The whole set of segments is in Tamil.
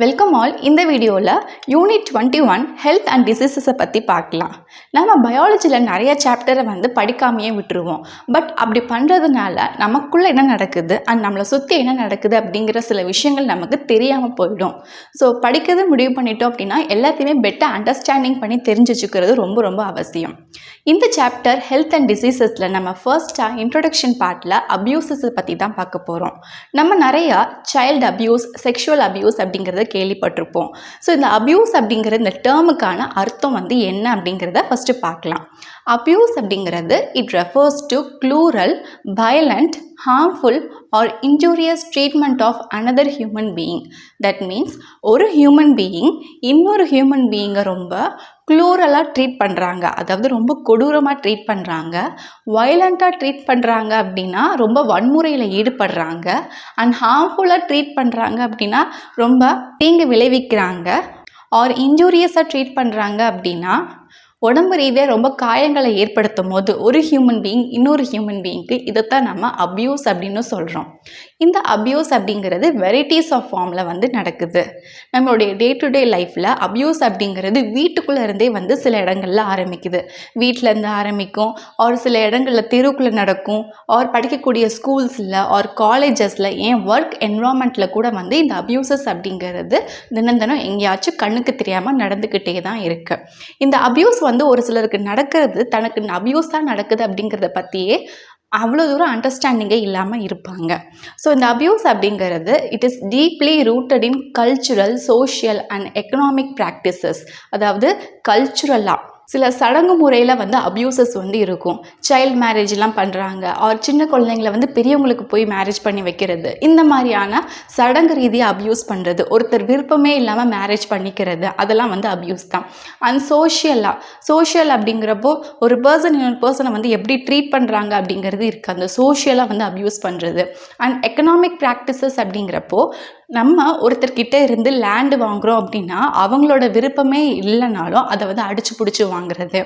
Welcome all. இந்த வீடியோவில் யூனிட் 21 ஹெல்த் அண்ட் டிசீசஸை பற்றி பார்க்கலாம். நம்ம பயாலஜியில் நிறைய சாப்டரை படிக்காமையே விட்டுருவோம். பட் அப்படி பண்ணுறதுனால நமக்குள்ளே என்ன நடக்குது அண்ட் நம்மளை சுற்றி என்ன நடக்குது அப்படிங்கிற சில விஷயங்கள் நமக்கு தெரியாமல் போயிடும். ஸோ படிக்கிறது முடிவு பண்ணிட்டோம் அப்படின்னா எல்லாத்தையுமே பெட்டர் அண்டர்ஸ்டாண்டிங் பண்ணி தெரிஞ்சு வச்சுக்கிறது ரொம்ப ரொம்ப அவசியம். இந்த சாப்டர் ஹெல்த் அண்ட் டிசீசஸில் நம்ம ஃபர்ஸ்ட்டாக இன்ட்ரொடக்ஷன் பார்ட்டில் அப்யூசஸை பற்றி தான் பார்க்க போகிறோம். நம்ம நிறையா சைல்டு அப்யூஸ், செக்ஷுவல் அப்யூஸ் அப்படிங்கிறத கேள்விப்பட்டிருப்போம். ஸோ இந்த அப்யூஸ் அப்படிங்கிற இந்த டேர்முக்கான அர்த்தம் என்ன அப்படிங்கிறத ஃபஸ்ட்டு பார்க்கலாம். அப்யூஸ் அப்படிங்கிறது it refers to cruel, violent, harmful or injurious treatment of another human being. That means ஒரு human being இன்னொரு human being ரொம்ப க்ளூரலாக ட்ரீட் பண்ணுறாங்க, அதாவது ரொம்ப கொடூரமாக ட்ரீட் பண்ணுறாங்க, வயலண்ட்டாக ட்ரீட் பண்ணுறாங்க அப்படின்னா ரொம்ப வன்முறையில் ஈடுபடுறாங்க, அண்ட் ஹார்ம்ஃபுல்லாக ட்ரீட் பண்ணுறாங்க அப்படின்னா ரொம்ப தீங்கு விளைவிக்கிறாங்க, ஆர் இன்ஜூரியஸாக ட்ரீட் பண்ணுறாங்க அப்படின்னா உடம்பு ரீதியாக ரொம்ப காயங்களை ஏற்படுத்தும் போது ஒரு ஹியூமன் பீயிங் இன்னொரு ஹியூமன் பீயிங்க்கு இதைத்தான் நம்ம அப்யூஸ் அப்படின்னு சொல்கிறோம். இந்த அப்யூஸ் அப்படிங்கிறது வெரைட்டிஸ் ஆஃப் ஃபார்மில் நடக்குது. நம்மளுடைய டே டு டே லைஃப்பில் அப்யூஸ் அப்படிங்கிறது வீட்டுக்குள்ளே இருந்தே சில இடங்களில் ஆரம்பிக்குது. வீட்டிலேருந்து ஆரம்பிக்கும், ஒரு சில இடங்களில் தெருவுக்குள்ளே நடக்கும், ஆர் படிக்கக்கூடிய ஸ்கூல்ஸில் ஆர் காலேஜஸில், ஏன் ஒர்க் என்வரான்மெண்ட்டில் கூட இந்த அப்யூசஸ் அப்படிங்கிறது தினம் தினம் எங்கேயாச்சும் கண்ணுக்கு தெரியாமல் நடந்துக்கிட்டே தான் இருக்குது. இந்த அப்யூஸ் ஒரு சிலருக்கு நடக்கிறது தனக்கு அப்யூஸ் தான் நடக்குது அப்படிங்கிறத பற்றியே அவ்வளோ தூரம் அண்டர்ஸ்டாண்டிங்கே இல்லாமல் இருப்பாங்க. ஸோ இந்த அப்யூஸ் அப்படிங்கிறது it is deeply rooted in cultural, social and economic practices. அதாவது கல்ச்சுரலாக சில சடங்கு முறையில் அப்யூசஸ் இருக்கும். சைல்டு மேரேஜ்லாம் பண்ணுறாங்க, ஆர் சின்ன குழந்தைங்களை பெரியவங்களுக்கு போய் மேரேஜ் பண்ணி வைக்கிறது, இந்த மாதிரியான சடங்கு ரீதியாக அப்யூஸ் பண்ணுறது, ஒருத்தர் விருப்பமே இல்லாமல் மேரேஜ் பண்ணிக்கிறது, அதெல்லாம் அப்யூஸ் தான். அண்ட் சோஷியல் அப்படிங்கிறப்போ ஒரு பர்சன் இன்னொரு பர்சனை எப்படி ட்ரீட் பண்ணுறாங்க அப்படிங்கிறது இருக்குது, அந்த சோஷியலாக அப்யூஸ் பண்ணுறது. அண்ட் எக்கனாமிக் ப்ராக்டிசஸ் அப்படிங்கிறப்போ நம்ம ஒருத்தர்கிட்ட இருந்து லேண்டு வாங்குகிறோம் அப்படின்னா அவங்களோட விருப்பமே இல்லைனாலும் அதை அடிச்சு பிடிச்சி வாங்குறது,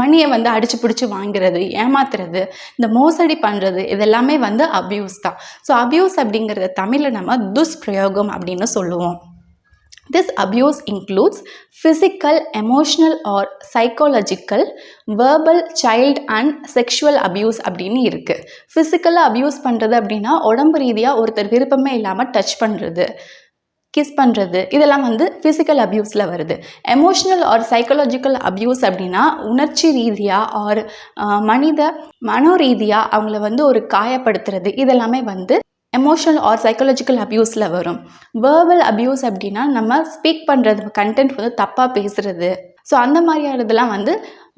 மணியை அடிச்சு பிடிச்சி வாங்குறது, ஏமாத்துறது, இந்த மோசடி பண்ணுறது, இதெல்லாமே அப்யூஸ் தான். ஸோ அப்யூஸ் அப்படிங்கிறத தமிழில் நம்ம துஷ்பிரயோகம் அப்படின்னு சொல்லுவோம். This abuse includes physical, emotional or psychological, verbal, child and sexual abuse அப்படின்னு இருக்குது. ஃபிசிக்கலாக அப்யூஸ் பண்ணுறது அப்படின்னா உடம்பு ரீதியாக ஒருத்தர் விருப்பமே இல்லாமல் டச் பண்ணுறது, கிஸ் பண்ணுறது, இதெல்லாம் ஃபிசிக்கல் அப்யூஸில் வருது. எமோஷ்னல் ஆர் சைக்காலஜிக்கல் அப்யூஸ் அப்படின்னா உணர்ச்சி ரீதியாக ஆர் மனோ ரீதியாக அவங்கள ஒரு காயப்படுத்துறது, இதெல்லாமே எமோஷனல் ஆர் சைக்காலஜிக்கல் அப்யூஸில் வரும். வேர்பல் அப்யூஸ் அப்படின்னா நம்ம ஸ்பீக் பண்ணுறது கண்டென்ட் தப்பாக பேசுகிறது, ஸோ அந்த மாதிரியானதெல்லாம்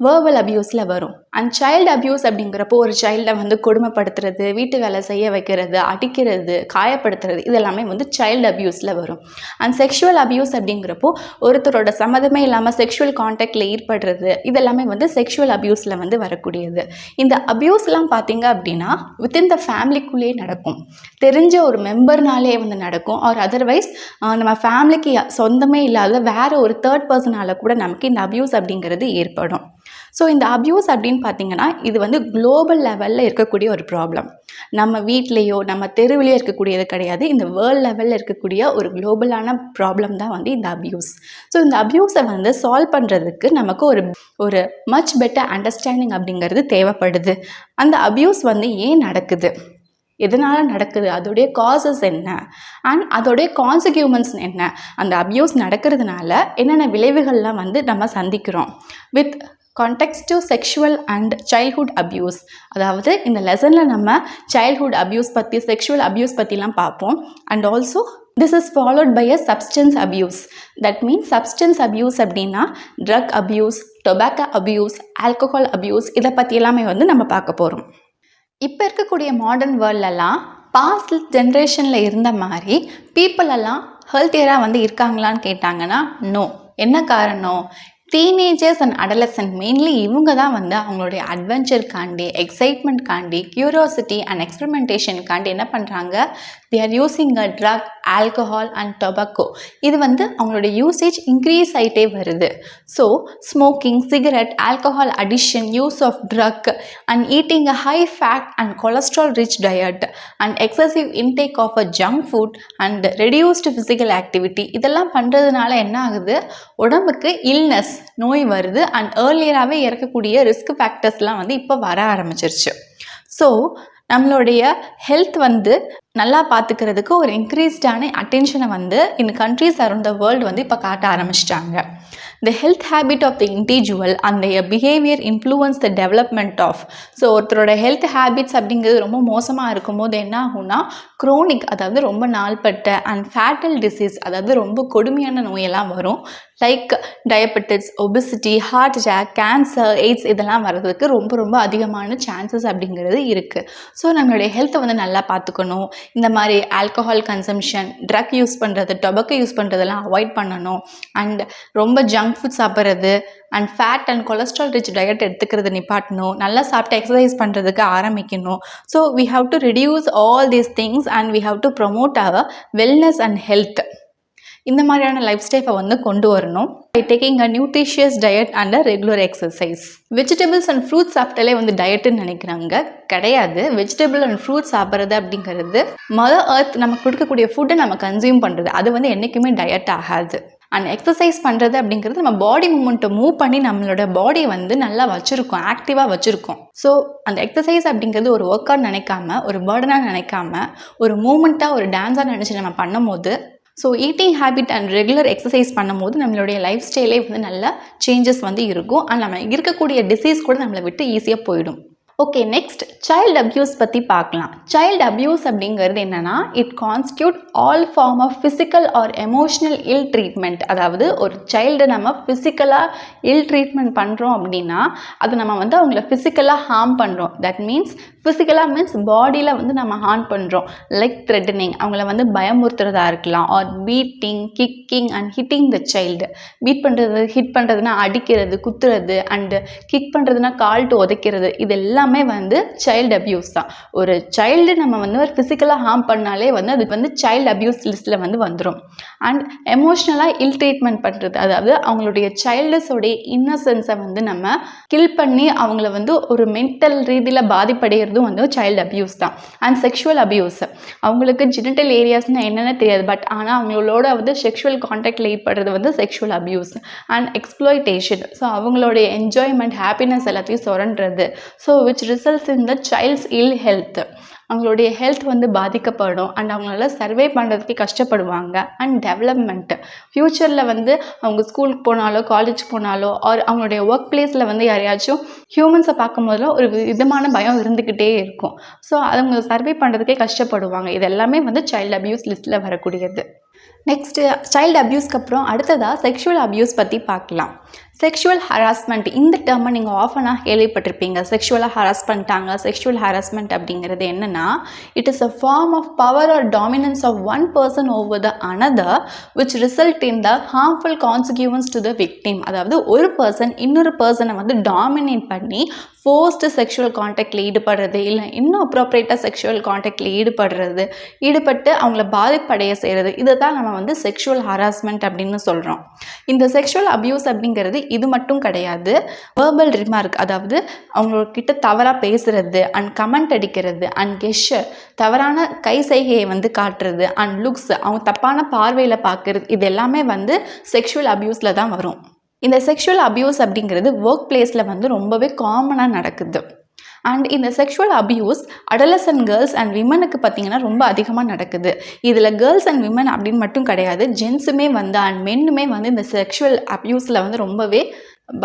வேர்பல் அப்யூஸில் வரும். அண்ட் சைல்டு அப்யூஸ் அப்படிங்கிறப்போ ஒரு சைல்டை கொடுமைப்படுத்துறது, வீட்டு வேலை செய்ய வைக்கிறது, அடிக்கிறது, காயப்படுத்துறது, இதெல்லாமே சைல்டு அப்யூஸில் வரும். அண்ட் செக்ஷுவல் அப்யூஸ் அப்படிங்கிறப்போ ஒருத்தரோட சம்மதமே இல்லாமல் செக்ஷுவல் கான்டாக்டில் ஈடுபடுறது, இதெல்லாமே செக்ஷுவல் அப்யூஸில் வரக்கூடியது. இந்த அப்யூஸ்லாம் பார்த்திங்க அப்படின்னா வித்தின் த ஃபேமிலிக்குள்ளேயே நடக்கும், தெரிஞ்ச ஒரு மெம்பர்னாலே நடக்கும், ஆர் அதர்வைஸ் நம்ம ஃபேமிலிக்கு சொந்தமே இல்லாத வேறு ஒரு தேர்ட் பர்சனால் கூட நமக்கு இந்த அப்யூஸ் அப்படிங்கிறது ஏற்படும். ஸோ இந்த அப்யூஸ் அப்படின்னு பார்த்தீங்கன்னா இது குளோபல் லெவலில் இருக்கக்கூடிய ஒரு ப்ராப்ளம். நம்ம வீட்லேயோ நம்ம தெருவிலையோ இருக்கக்கூடியது கிடையாது, இந்த வேர்ல்ட் லெவலில் இருக்கக்கூடிய ஒரு குளோபலான ப்ராப்ளம் தான் இந்த அப்யூஸ். ஸோ இந்த அப்யூஸை சால்வ் பண்ணுறதுக்கு நமக்கு ஒரு மச் பெட்டர் அண்டர்ஸ்டாண்டிங் அப்படிங்கிறது தேவைப்படுது. அந்த அப்யூஸ் ஏன் நடக்குது, எதனால் நடக்குது, அதோடைய காசஸ் என்ன, அண்ட் அதோடைய கான்சிக்யூமென்ட்ஸ் என்ன, அந்த அப்யூஸ் நடக்கிறதுனால என்னென்ன விளைவுகள்லாம் நம்ம சந்திக்கிறோம். With context to sexual and childhood abuse. அதாவது இந்த லெசனில் நம்ம சைல்ட்ஹுட் அப்யூஸ் பற்றி, செக்ஷுவல் அப்யூஸ் பற்றிலாம் பார்ப்போம். And also this is followed by a substance abuse. That means substance abuse அப்படின்னா drug abuse, tobacco abuse, alcohol abuse, இதை பற்றி எல்லாமே நம்ம பார்க்க போகிறோம். இப்போ இருக்கக்கூடிய மாடர்ன் வேர்ல்டெல்லாம் பாஸ்ட் ஜென்ரேஷனில் இருந்த மாதிரி பீப்புளெல்லாம் ஹெல்த்தியராக இருக்காங்களான்னு கேட்டாங்கன்னா நோ. என்ன காரணம்? டீனேஜர்ஸ் அண்ட் அடலசன்ட் மெயின்லி இவங்க தான் வந்து அவங்களுடைய அட்வென்ச்சர்காண்டி, எக்ஸைட்மெண்ட்காண்டி, கியூரியாசிட்டி அண்ட் எக்ஸ்பெரிமெண்டேஷனுக்காண்டி என்ன பண்ணுறாங்க, they are using a drug, alcohol and tobacco. இது வந்து அவங்களுடைய யூசேஜ் இன்க்ரீஸ் ஆகிட்டே வருது. So smoking, cigarette, alcohol addiction, use of drug and eating a high fat and cholesterol rich diet and excessive intake of a junk food and reduced physical activity இதெல்லாம் பண்ணுறதுனால என்ன ஆகுது, உடம்புக்கு இல்னஸ் நோய் வருது அண்ட் ஏர்லியராகவே இறக்கக்கூடிய ரிஸ்க் ஃபேக்டர்ஸ்லாம் வந்து இப்போ வர ஆரம்பிச்சிருச்சு. ஸோ நம்மளுடைய ஹெல்த் வந்து நல்லா பார்த்துக்கிறதுக்கு ஒரு இன்க்ரீஸ்டான அட்டென்ஷனை வந்து இன் கண்ட்ரீஸ் அரௌண்ட் த வேர்ல்டு வந்து இப்போ காட்ட ஆரம்பிச்சிட்டாங்க. The health habit of the individual and their behavior influence the development of. So ஒருத்தரோட ஹெல்த் ஹேபிட்ஸ் அப்படிங்கிறது ரொம்ப மோசமாக இருக்கும்போது என்ன ஆகும்னா க்ரோனிக், அதாவது ரொம்ப நாள்பட்ட அண்ட் ஃபேட்டல் டிசீஸ், அதாவது ரொம்ப கொடுமையான நோயெல்லாம் வரும். Like diabetes, obesity, heart attack, cancer, AIDS இதெல்லாம் வர்றதுக்கு ரொம்ப ரொம்ப அதிகமான சான்சஸ் அப்படிங்கிறது இருக்குது. ஸோ நம்மளுடைய ஹெல்த்தை வந்து நல்லா பார்த்துக்கணும். இந்த மாதிரி ஆல்கஹால் கன்சம்ஷன், ட்ரக் யூஸ் பண்ணுறது, டொபக்கோ யூஸ் பண்ணுறதெல்லாம் அவாய்ட் பண்ணணும். அண்ட் ரொம்ப ஜங்க் ஃபுட் சாப்பிட்றது and fat and cholesterol rich diet எடுத்துக்கிறது நிப்பாட்டணும். நல்லா சாப்பிட்டு எக்ஸசைஸ் பண்ணுறதுக்கு ஆரம்பிக்கணும். So we have to reduce all these things and we have to promote our wellness and health. இந்த மாதிரியான லைஃப் ஸ்டைலை வந்து கொண்டு வரணும். By taking a nutritious diet and a regular exercise. Vegetables and fruits சாப்பிட்டாலே வந்து டயட்டுன்னு நினைக்கிறாங்க. கிடையாது. வெஜிடபிள் அண்ட் ஃப்ரூட்ஸ் சாப்பிட்றது அப்படிங்கிறது மதர் எர்த் நமக்கு கொடுக்கக்கூடிய ஃபுட்டை நம்ம கன்சியூம் பண்ணுறது, அது வந்து என்றைக்குமே டயட் ஆகாது. அண்ட் எக்ஸசைஸ் பண்ணுறது அப்படிங்கிறது நம்ம பாடி மூமெண்ட்டை மூவ் பண்ணி நம்மளோட பாடியை வந்து நல்லா வச்சுருக்கோம், ஆக்டிவாக வச்சுருக்கோம். ஸோ அந்த எக்ஸசைஸ் அப்படிங்கிறது ஒரு ஒர்க் அவுட் நினைக்காம, ஒரு பேர்டனாக நினைக்காம, ஒரு மூமெண்ட்டாக, ஒரு டான்ஸாக நினச்சி நம்ம பண்ணும்போது, so eating habit and regular exercise பண்ணும்போது நம்மளுடைய லைஃப் ஸ்டைலே வந்து நல்ல சேஞ்சஸ் வந்து இருக்கும். அண்ட் நம்ம இருக்கக்கூடிய டிசீஸ் கூட நம்மளை விட்டு ஈஸியாக போயிடும். ஓகே, நெக்ஸ்ட் சைல்டு அப்யூஸ் பற்றி பார்க்கலாம். சைல்டு அப்யூஸ் அப்படிங்கிறது என்னென்னா, it constitute all form of physical or emotional ill treatment. அதாவது ஒரு சைல்டு நம்ம ஃபிசிக்கலாக இல் ட்ரீட்மெண்ட் பண்ணுறோம் அப்படின்னா அது நம்ம வந்து அவங்கள ஃபிசிக்கலாக ஹார்ம் பண்ணுறோம். தட் மீன்ஸ் ஃபிசிக்கலாக மீன்ஸ் பாடியில் வந்து நம்ம ஹார்ம் பண்ணுறோம். லைக் த்ரெட்டனிங், அவங்கள வந்து பயமுறுத்துறதா இருக்கலாம். Or beating, kicking and hitting the child. Beat பண்ணுறது, ஹிட் பண்ணுறதுனா அடிக்கிறது, குத்துறது, அண்டு கிக் பண்ணுறதுனா கால்ட்டு உதைக்கிறது, இது எல்லாமே வந்து சைல்டு அப்யூஸ் தான். ஒரு சைல்டு நம்ம வந்து ஒரு ஃபிசிக்கலாக ஹார்ம் பண்ணாலே வந்து அது வந்து சைல்டு அப்யூஸ் லிஸ்ட்டில் வந்து வந்துடும். அண்ட் எமோஷ்னலாக இல் ட்ரீட்மெண்ட் பண்ணுறது, அதாவது அவங்களுடைய சைல்டஸோடைய இன்னசென்ஸை வந்து நம்ம கில் பண்ணி அவங்கள வந்து ஒரு மென்டல் ரீதியில் பாதிப்படைகிறதும் வந்து சைல்டு அப்யூஸ் தான். அண்ட் செக்ஷுவல் அப்யூஸ், அவங்களுக்கு ஜெனிட்டல் ஏரியாஸ்னால் என்னென்ன தெரியாது, பட் ஆனால் அவங்களோட வந்து செக்ஷுவல் கான்டாக்டில் ஈடுபடுறது வந்து sexual abuse. And exploitation, so அவங்களுடைய என்ஜாய்மெண்ட், ஹாப்பினஸ் எல்லாத்தையும் சுரண்டுறது. So which results in the child's ill health. அவங்களுடைய ஹெல்த் வந்து பாதிக்கப்படும் அண்ட் அவங்களால சர்வே பண்ணுறதுக்கு கஷ்டப்படுவாங்க. அண்ட் டெவலப்மெண்ட், ஃப்யூச்சரில் வந்து அவங்க ஸ்கூலுக்கு போனாலோ காலேஜ் போனாலோ ஆர் அவங்களுடைய ஒர்க் பிளேஸில் வந்து யாரையாச்சும் ஹியூமன்ஸை பார்க்கும் போதெல்லாம் ஒரு விதமான பயம் இருந்துக்கிட்டே இருக்கும். ஸோ அவங்க சர்வே பண்ணுறதுக்கே கஷ்டப்படுவாங்க. இது எல்லாமே வந்து சைல்டு அப்யூஸ் லிஸ்ட்டில் வரக்கூடியது. நெக்ஸ்ட்டு சைல்டு அப்யூஸ்க்கு அப்புறம் அடுத்ததாக செக்ஷுவல் அப்யூஸ் பற்றி பார்க்கலாம். செக்ஷுவல் ஹராஸ்மெண்ட், இந்த டேர்மை நீங்கள் ஆஃபனாக கேள்விப்பட்டிருப்பீங்க. செக்ஷுவலாக ஹராஸ் பண்ணிட்டாங்க. செக்ஷுவல் ஹராஸ்மெண்ட் அப்படிங்கிறது என்னென்னா, it is a form of power or dominance of one person over the another which result in the harmful consequence to the victim. அதாவது ஒரு பர்சன் இன்னொரு பர்சனை வந்து டாமினேட் பண்ணி ஃபோர்ஸ்டு செக்ஷுவல் கான்டாக்டில் ஈடுபடுறது, இல்லை இன்னும் அப்ரோப்ரியேட்டாக செக்ஷுவல் கான்டாக்டில் ஈடுபட்டு அவங்கள பாதிப்படைய செய்கிறது, இதை தான் நம்ம வந்து செக்ஷுவல் ஹராஸ்மெண்ட் அப்படின்னு சொல்கிறோம். இந்த செக்ஷுவல் அப்யூஸ் அப்படிங்கிறது இது மட்டும் கிடையாது. வேர்பல் ரிமார்க், அதாவது அவங்கக்கிட்ட தவறாக பேசுகிறது அண்ட் கமெண்ட் அடிக்கிறது அண்ட் கெஷர், தவறான கை செய்கையை வந்து காட்டுறது அண்ட் லுக்ஸ், அவங்க தப்பான பார்வையில் பார்க்குறது, இது எல்லாமே வந்து செக்ஷுவல் அப்யூஸில் தான் வரும். இந்த செக்ஷுவல் அப்யூஸ் அப்படிங்கிறது ஒர்க் பிளேஸில் வந்து ரொம்பவே காமனாக நடக்குது. அண்ட் இந்த sexual abuse adolescent girls and விமனுக்கு பார்த்திங்கன்னா ரொம்ப அதிகமாக நடக்குது. இதில் கேர்ள்ஸ் அண்ட் விமன் அப்படின்னு மட்டும் கிடையாது, ஜென்ஸுமே வந்து அண்ட் மென்னுமே வந்து இந்த செக்ஷுவல் அப்யூஸில் வந்து ரொம்பவே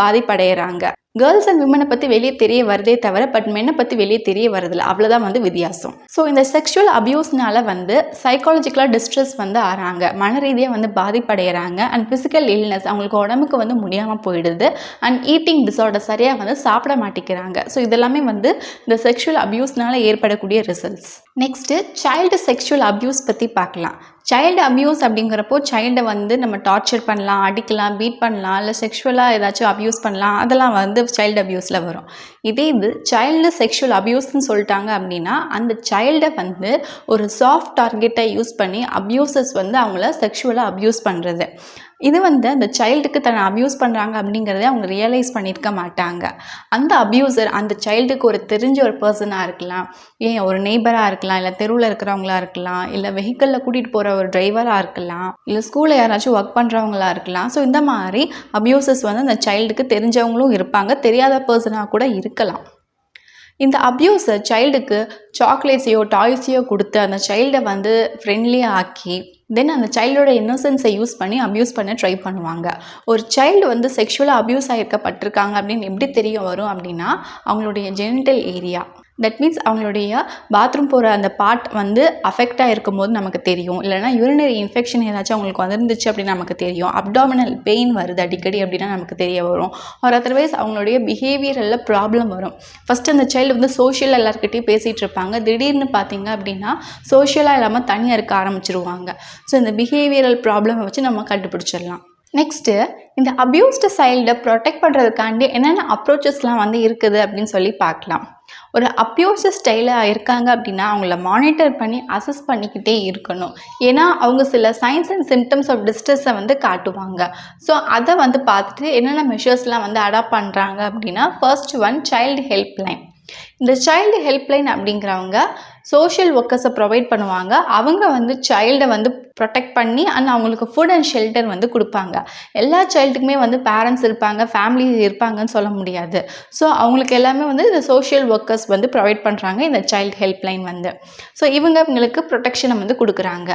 பாதிப்படைகிறாங்க. கேர்ள்ஸ் அண்ட் விமனை பற்றி வெளியே தெரிய வருதே தவிர பட் மென்னை பற்றி வெளியே தெரிய வரதில்லை, அவ்வளோதான் வந்து வித்தியாசம். ஸோ இந்த செக்ஷுவல் அப்யூஸ்னால வந்து சைக்காலஜிக்கலாக டிஸ்ட்ரெஸ் வந்து ஆகிறாங்க, மன ரீதியாக வந்து பாதிப்படைகிறாங்க, அண்ட் ஃபிசிக்கல் இல்னஸ் அவங்களுக்கு உடம்புக்கு வந்து முடியாமல் போயிடுது, அண்ட் ஈட்டிங் டிஸார்டர் சரியாக வந்து சாப்பிட மாட்டேங்கிறாங்க. ஸோ இதெல்லாமே வந்து இந்த செக்ஷுவல் அப்யூஸ்னால ஏற்படக்கூடிய results. Next child sexual abuse பற்றி பார்க்கலாம். சைல்டு அப்யூஸ் அப்படிங்கிறப்போ சைல்டை வந்து நம்ம டார்ச்சர் பண்ணலாம், அடிக்கலாம், பீட் பண்ணலாம், இல்லை செக்ஷுவலாக ஏதாச்சும் அப்யூஸ் பண்ணலாம், அதெல்லாம் வந்து சைல்டு அப்யூஸில் வரும். இதே இது சைல்டு செக்ஷுவல் அப்யூஸ்ன்னு சொல்லிட்டாங்க அப்படின்னா அந்த சைல்டை வந்து ஒரு சாஃப்ட் டார்கெட்டை யூஸ் பண்ணி அப்யூசஸ் வந்து அவங்கள செக்ஷுவலாக அப்யூஸ் பண்ணுறது. இது வந்து அந்த சைல்டுக்கு தன்னை அப்யூஸ் பண்ணுறாங்க அப்படிங்கிறத அவங்க ரியலைஸ் பண்ணியிருக்க மாட்டாங்க. அந்த அப்யூசர் அந்த சைல்டுக்கு ஒரு தெரிஞ்ச ஒரு பர்சனாக இருக்கலாம், ஏன் ஒரு நெய்பராக இருக்கலாம், இல்லை தெருவில் இருக்கிறவங்களா இருக்கலாம், இல்லை வெஹிக்கிளில் கூட்டிகிட்டு போகிற ஒரு டிரைவராக இருக்கலாம், இல்லை ஸ்கூலில் யாராச்சும் ஒர்க் பண்ணுறவங்களா இருக்கலாம். ஸோ இந்த மாதிரி அப்யூசஸ் வந்து அந்த சைல்டுக்கு தெரிஞ்சவங்களும் இருப்பாங்க, தெரியாத பர்சனாக கூட இருக்கலாம். இந்த அப்யூஸை சைல்டுக்கு சாக்லேட்ஸையோ டாய்ஸையோ கொடுத்து அந்த சைல்டை வந்து ஃப்ரெண்ட்லியாக ஆக்கி தென் அந்த சைல்டோட இன்னோசன்ஸை யூஸ் பண்ணி அப்யூஸ் பண்ண ட்ரை பண்ணுவாங்க. ஒரு சைல்டு வந்து செக்ஷுவலாக அப்யூஸ் ஆகிருக்கப்பட்டிருக்காங்க அப்படின்னு எப்படி தெரிய வரும் அப்படின்னா அவங்களுடைய ஜெனிட்டல் ஏரியா, தட் மீன்ஸ் அவங்களுடைய பாத்ரூம் போகிற அந்த பார்ட் வந்து அஃபெக்டாக இருக்கும் போது நமக்கு தெரியும், இல்லைனா யூரினரி இன்ஃபெக்ஷன் ஏதாச்சும் அவங்களுக்கு வந்துருந்துச்சு அப்படின்னு நமக்கு தெரியும், அப்டாமினல் பெயின் வருது அடிக்கடி அப்படின்னா நமக்கு தெரிய வரும், ஒரு அதர்வைஸ் அவங்களுடைய பிஹேவியரில் ப்ராப்ளம் வரும். ஃபஸ்ட்டு அந்த சைல்டு வந்து சோஷியலாக எல்லாருக்கிட்டையும் பேசிகிட்டு இருப்பாங்க, திடீர்னு பார்த்தீங்க அப்படின்னா சோஷியலாக இல்லாமல் தனியாக இருக்க ஆரம்பிச்சிருவாங்க. ஸோ இந்த பிஹேவியரல் ப்ராப்ளமை வச்சு நம்ம கண்டுபிடிச்சிடலாம். நெக்ஸ்ட்டு இந்த அப்யூஸ்டு சைல்டை ப்ரொடெக்ட் பண்ணுறதுக்காண்டி என்னென்ன அப்ரோச்சஸ்லாம் வந்து இருக்குது அப்படின்னு சொல்லி பார்க்கலாம். ஒரு அப்யூஸ் ஸ்டைலாக இருக்காங்க அப்படின்னா அவங்கள மானிட்டர் பண்ணி அசஸ் பண்ணிக்கிட்டே இருக்கணும். ஏன்னா அவங்க சில சைன்ஸ் அண்ட் சிம்டம்ஸ் ஆஃப் டிஸ்ட்ரெஸ்ஸை வந்து காட்டுவாங்க. ஸோ அதை வந்து பார்த்துட்டு என்னென்ன மெஷர்ஸ்லாம் வந்து அடாப்ட் பண்ணுறாங்க அப்படின்னா ஃபர்ஸ்ட் ஒன் சைல்டு ஹெல்ப்லைன். இந்த சைல்டு ஹெல்ப்லைன் அப்படிங்கிறவங்க சோஷியல் ஒர்க்கர்ஸை ப்ரொவைட் பண்ணுவாங்க. அவங்க வந்து சைல்டை வந்து ப்ரொடெக்ட் பண்ணி அண்ட் அவங்களுக்கு ஃபுட் அண்ட் ஷெல்டர் வந்து கொடுப்பாங்க. எல்லா சைல்டுக்குமே வந்து பேரண்ட்ஸ் இருப்பாங்க, ஃபேமிலி இருப்பாங்கன்னு சொல்ல முடியாது. ஸோ அவங்களுக்கு எல்லாமே வந்து இந்த சோஷியல் ஒர்க்கர்ஸ் வந்து ப்ரொவைட் பண்ணுறாங்க இந்த சைல்டு ஹெல்ப்லைன் வந்து. ஸோ இவங்களுக்கு ப்ரொடெக்ஷனை வந்து கொடுக்குறாங்க.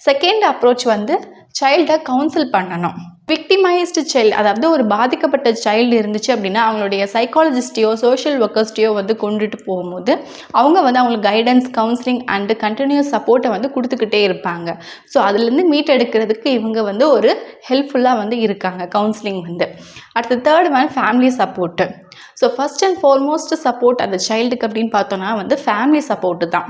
செகண்ட் அப்ரோச் வந்து சைல்டை கவுன்சில் பண்ணணும். விக்டிமைஸ்டு சைல்டு, அதாவது ஒரு பாதிக்கப்பட்ட சைல்டு இருந்துச்சு அப்படின்னா அவங்களுடைய சைக்காலஜிஸ்டையோ சோஷியல் ஒர்க்கர்ஸ்டையோ வந்து கொண்டுட்டு போகும்போது அவங்க வந்து அவங்களுக்கு கைடன்ஸ், கவுன்சிலிங் அண்டு கண்டினியூஸ் சப்போர்ட்டை வந்து கொடுத்துக்கிட்டே இருப்பாங்க. ஸோ அதுலேருந்து மீட் எடுக்கிறதுக்கு இவங்க வந்து ஒரு ஹெல்ப்ஃபுல்லாக வந்து இருக்காங்க கவுன்சிலிங் வந்து. அடுத்து third one family support. So first and foremost support அந்த சைல்டுக்கு அப்படின்னு பார்த்தோன்னா வந்து ஃபேமிலி சப்போர்ட்டு தான்.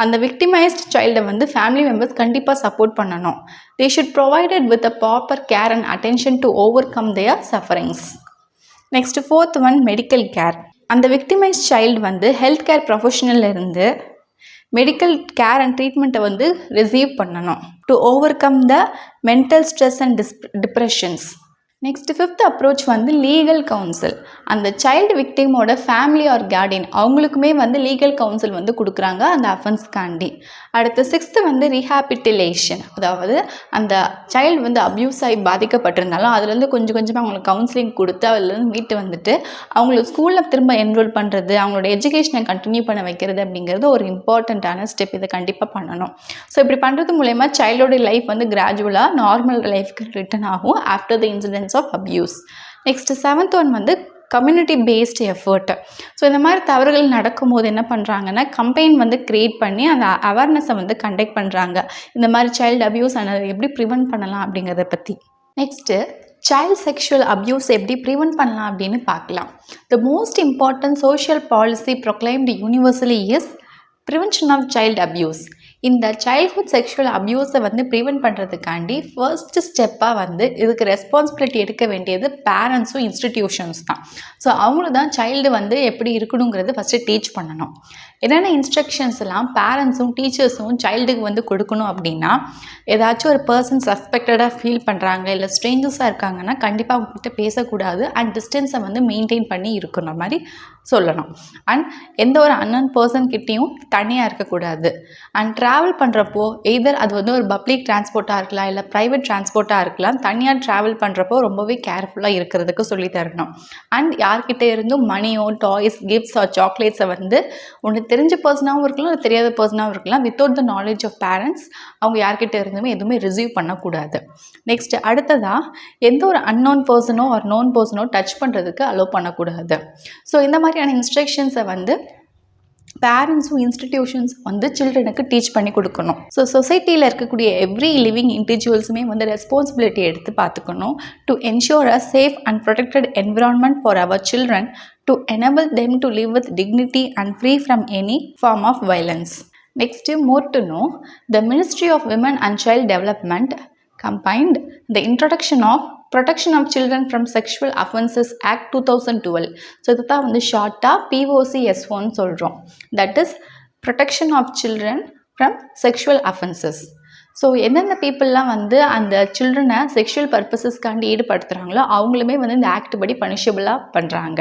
அந்த விக்டிமைஸ்ட் சைல்டை வந்து ஃபேமிலி மெம்பர்ஸ் கண்டிப்பாக சப்போர்ட் பண்ணணும். They should provided with a proper care and attention to overcome their sufferings. Next fourth one medical care. அந்த விக்டிமைஸ்ட் சைல்டு வந்து ஹெல்த் கேர் ப்ரொஃபஷனல்ல இருந்து மெடிக்கல் கேர் அண்ட் ட்ரீட்மெண்ட்டை வந்து ரிசீவ் பண்ணணும் to over come the mental stress and depressions. Next fifth approach வந்து லீகல் கவுன்சில். அந்த சைல்டு விக்டிமோட ஃபேமிலி ஆர் கார்டியன் அவங்களுக்குமே வந்து லீகல் கவுன்சில் வந்து கொடுக்குறாங்க அந்த அஃபென்ஸ்காண்டி. அடுத்து சிக்ஸ்த்து வந்து ரீஹாபிலிட்டேஷன், அதாவது அந்த சைல்டு வந்து அப்யூஸ் ஆகி பாதிக்கப்பட்டிருந்தாலும் அதுலேருந்து கொஞ்சம் கொஞ்சமாக அவங்களுக்கு கவுன்சிலிங் கொடுத்து அதுலேருந்து வீட்டு வந்துட்டு அவங்களுக்கு ஸ்கூலில் திரும்ப என்ரோல் பண்ணுறது, அவங்களோட எஜுகேஷனை கண்டினியூ பண்ண வைக்கிறது அப்படிங்கிறது ஒரு இம்பார்ட்டண்ட்டான ஸ்டெப். இதை கண்டிப்பாக பண்ணணும். ஸோ இப்படி பண்ணுறது மூலயமா சைல்டோட லைஃப் வந்து கிராஜுவலாக நார்மல் லைஃப்க்கு ரிட்டர்ன் ஆகும் after the incidents of abuse. Next seventh one வந்து கம்யூனிட்டி பேஸ்டு எஃபர்ட். ஸோ இந்த மாதிரி தவறுகள் நடக்கும்போது என்ன பண்ணுறாங்கன்னா கம்பெயின் வந்து க்ரியேட் பண்ணி அந்த அவேர்னஸை வந்து கண்டக்ட் பண்ணுறாங்க. இந்த மாதிரி சைல்டு அப்யூஸ் அதை எப்படி ப்ரிவென்ட் பண்ணலாம் அப்படிங்கிறத பற்றி. நெக்ஸ்ட்டு சைல்டு செக்ஷுவல் அப்யூஸ் எப்படி ப்ரிவென்ட் பண்ணலாம் அப்படின்னு பார்க்கலாம். The most important social policy proclaimed universally is prevention of child abuse. இந்த சைல்ட்ஹுட் செக்ஷுவல் அப்யூஸை வந்து ப்ரிவென்ட் பண்ணுறதுக்காண்டி ஃபர்ஸ்ட் ஸ்டெப்பாக வந்து இதுக்கு ரெஸ்பான்சிபிலிட்டி எடுக்க வேண்டியது பேரண்ட்ஸும் இன்ஸ்டிடியூஷன்ஸ் தான். ஸோ அவங்கள தான் சைல்டு வந்து எப்படி இருக்கணுங்கிறது ஃபஸ்ட்டு டீச் பண்ணணும். என்னென்ன இன்ஸ்ட்ரக்ஷன்ஸ் எல்லாம் பேரண்ட்ஸும் டீச்சர்ஸும் சைல்டுக்கு வந்து கொடுக்கணும் அப்படின்னா, ஏதாச்சும் ஒரு பர்சன் சஸ்பெக்டடாக ஃபீல் பண்ணுறாங்க இல்லை ஸ்ட்ரேஞ்சர்ஸாக இருக்காங்கன்னா கண்டிப்பாக அவங்ககிட்ட பேசக்கூடாது அண்ட் டிஸ்டன்ஸை வந்து மெயின்டைன் பண்ணி இருக்கணும் மாதிரி சொல்லணும். அண்ட் எந்த ஒரு அன்னோன் பர்சன் கிட்டேயும் தனியாக இருக்கக்கூடாது. அண்ட் ட்ராவல் பண்ணுறப்போ எய்தர் அது வந்து ஒரு பப்ளிக் டிரான்ஸ்போர்ட்டாக இருக்கலாம் இல்லை ப்ரைவேட் டிரான்ஸ்போர்ட்டாக இருக்கலாம், தனியாக ட்ராவல் பண்ணுறப்போ ரொம்பவே கேர்ஃபுல்லாக இருக்கிறதுக்கு சொல்லி தரணும். அண்ட் யார்கிட்ட இருந்தும் மணியோ டாய்ஸ், கிஃப்ட்ஸ் ஆர் சாக்லேட்ஸை வந்து ஒன்று தெரிஞ்ச பர்சனாகவும் இருக்கலாம், அது தெரியாத பர்சனாகவும் இருக்கலாம். Without the knowledge of parents அவங்க யார்கிட்ட இருந்துமே எதுவுமே ரிசீவ் பண்ணக்கூடாது. நெக்ஸ்ட் அடுத்ததாக எந்த ஒரு அன்னோன் பர்சனோ ஆர் நோன் பர்சனோ டச் பண்ணுறதுக்கு அலோவ் பண்ணக்கூடாது. ஸோ இந்த மாதிரியான இன்ஸ்ட்ரக்ஷன்ஸை வந்து பேரண்ட்ஸும் இன்ஸ்டிடியூஷன்ஸ் வந்து சில்ட்ரனுக்கு டீச் பண்ணி கொடுக்கணும். ஸோ சொசைட்டியில் இருக்கக்கூடிய எவ்ரி லிவிங் இண்டிவிஜுவல்ஸுமே வந்து ரெஸ்பான்சிபிலிட்டி எடுத்து பார்த்துக்கணும். To ensure a safe and protected environment for our children to enable them to live with dignity and free from any form of violence. Next, more to know, the Ministry of Women and Child Development combined the introduction of Protection of Children from Sexual Offences Act 2012. So இதுதான் வந்து ஷார்ட்டாக POCS1 சொல்கிறோம். That is Protection of Children from Sexual Offences. So எந்தெந்த பீப்புளெலாம் வந்து அந்த சில்ட்ரனை செக்ஷுவல் பர்பஸஸ்க்காண்டி ஈடுபடுத்துகிறாங்களோ அவங்களுமே வந்து இந்த ஆக்ட் படி பனிஷபிளாக பண்ணுறாங்க.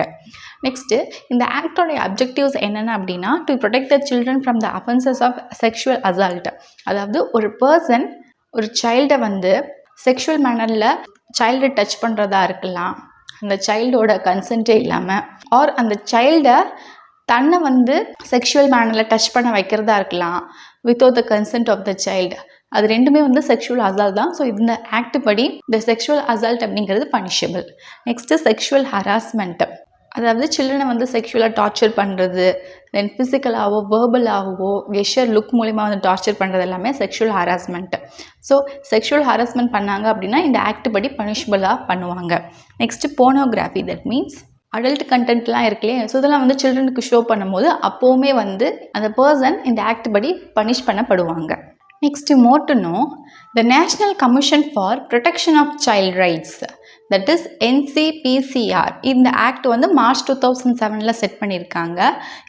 நெக்ஸ்ட்டு இந்த ஆக்டோடைய அப்ஜெக்டிவ்ஸ் என்னென்ன அப்படின்னா, to protect the children from the offences of sexual assault. அதாவது ஒரு பர்சன் ஒரு சைல்டை வந்து செக்ஷுவல் மேனரில் சைல்டை டச் பண்ணுறதா இருக்கலாம், அந்த சைல்டோட கன்சென்ட்டே இல்லாமல், ஆர் அந்த சைல்டை தன்னை வந்து செக்ஷுவல் மேனரில் டச் பண்ண வைக்கிறதா இருக்கலாம் without the consent of the child. அது ரெண்டுமே வந்து செக்ஷுவல் அசால்ட் தான். ஸோ இந்த ஆக்ட் படி இந்த செக்ஷுவல் அசால்ட் அப்படிங்கிறது பனிஷபிள். நெக்ஸ்ட்டு செக்ஷுவல் ஹராஸ்மெண்ட்டு, அதாவது சில்ட்ரனை வந்து செக்ஷுவலாக டார்ச்சர் பண்ணுறது, தென் ஃபிசிக்கலாகவோ வேர்பலாகவோ கெஷர் லுக் மூலிமா வந்து டார்ச்சர் பண்ணுறது எல்லாமே sexual harassment. So sexual harassment பண்ணாங்க அப்படின்னா இந்த ஆக்ட் படி பனிஷபிளாக பண்ணுவாங்க. Next pornography, that means adult கண்டென்ட்லாம் இருக்குல்லையே, ஸோ இதெல்லாம் வந்து சில்ட்ரனுக்கு ஷோ பண்ணும்போது அப்போவுமே வந்து அந்த பர்சன் இந்த ஆக்ட் படி punish பண்ணப்படுவாங்க. Next, more to know, the National Commission for Protection of Child Rights, that is NCPCR, இந்த ஆக்ட் வந்து March 2007 செட் பண்ணியிருக்காங்க.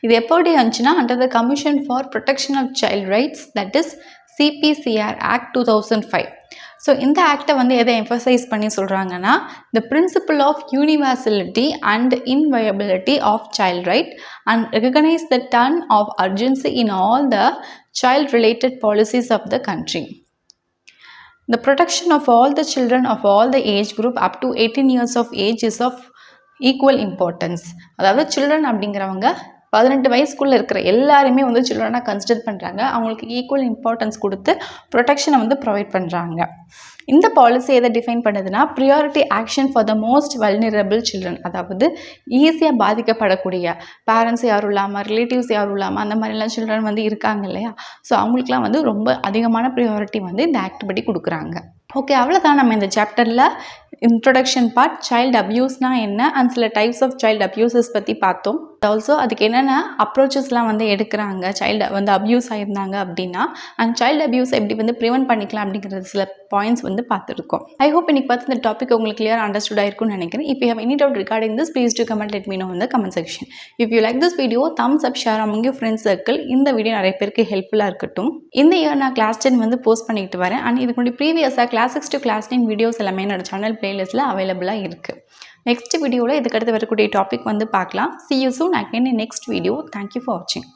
இது எப்படி வந்துச்சுன்னா, under the Commission for Protection of Child Rights, that is CPCR Act 2005. So இந்த ஆக்டை வந்து எதை எம்ஃபசைஸ் பண்ணி சொல்கிறாங்கன்னா, the principle of universality and inviolability of child right and recognize the turn of urgency in all the child related policies of the country. The protection of all the children of all the age group up to 18 years of age is of equal importance. அதாவது சில்ட்ரன் அப்படிங்கிறவங்க 18 வயசுக்குள்ளே இருக்கிற எல்லாருமே வந்து சில்ட்ரனாக கன்சிடர் பண்ணுறாங்க. அவங்களுக்கு ஈக்குவல் இம்பார்ட்டன்ஸ் கொடுத்து ப்ரொடெக்ஷனை வந்து ப்ரொவைட் பண்ணுறாங்க. இந்த பாலிசி எதை டிஃபைன் பண்ணுதுன்னா, priority action for the most vulnerable children, அதாவது ஈஸியாக பாதிக்கப்படக்கூடிய பேரண்ட்ஸ் யாரும் இல்லாமல், ரிலேட்டிவ்ஸ் யாரும் இல்லாமல் அந்த மாதிரிலாம் சில்ட்ரன் வந்து இருக்காங்க இல்லையா, ஸோ அவங்களுக்குலாம் வந்து ரொம்ப அதிகமான ப்ரியாரிட்டி வந்து இந்த ஆக்ட் படி கொடுக்குறாங்க. ஓகே, அவ்வளோதான் நம்ம இந்த சாப்டரில் இன்ட்ரொடக்ஷன் பார்ட் சைல்டு அப்யூஸ்னால் என்ன அண்ட் சில டைப்ஸ் ஆஃப் சைல்டு அப்யூசஸ் பற்றி பார்த்தோம். ஆல்சோ அதுக்கு என்னென்ன அப்ரோச்சஸ்லாம் வந்து எடுக்கிறாங்க சைல்டு வந்து அப்யூஸ் ஆகியிருந்தாங்க அப்படின்னா, அண்ட் சைல்டு அப்யூஸ் எப்படி வந்து ப்ரிவென்ட் பண்ணிக்கலாம் அப்படிங்கிறது சில பாயிண்ட்ஸ் வந்து பார்த்துருக்கோம். ஐ ஹோப் இன்னைக்கு பார்த்து இந்த டாபிக் உங்களுக்கு கிளியர் அண்டர்ஸ்டுட் ஆயிருக்கும்னு நினைக்கிறேன். If you have any doubt regarding this, please do comment let me know in the comment section. If you like this video, thumbs up, share among your friends circle. இந்த வீடியோ நிறைய பேருக்கு ஹெல்ப்ஃபுல்லாக இருக்கட்டும். இந்த இயர் நான் கிளாஸ் 10 வந்து போஸ்ட் பண்ணிட்டு வரேன். அண்ட் இதுக்கு முன்னாடி ப்ரீவியஸாக கிளாஸ் 6 to கிளாஸ் 9 வீடியோஸ் எல்லாமே என்னோட சேனல் பிளேலிஸ்ட்டில் அவைலபிளாக இருக்குது. நெக்ஸ்ட் வீடியோவில் இதுக்கடுத்து வரக்கூடிய டாபிக் வந்து பார்க்கலாம். See you soon again in next video. Thank you for watching.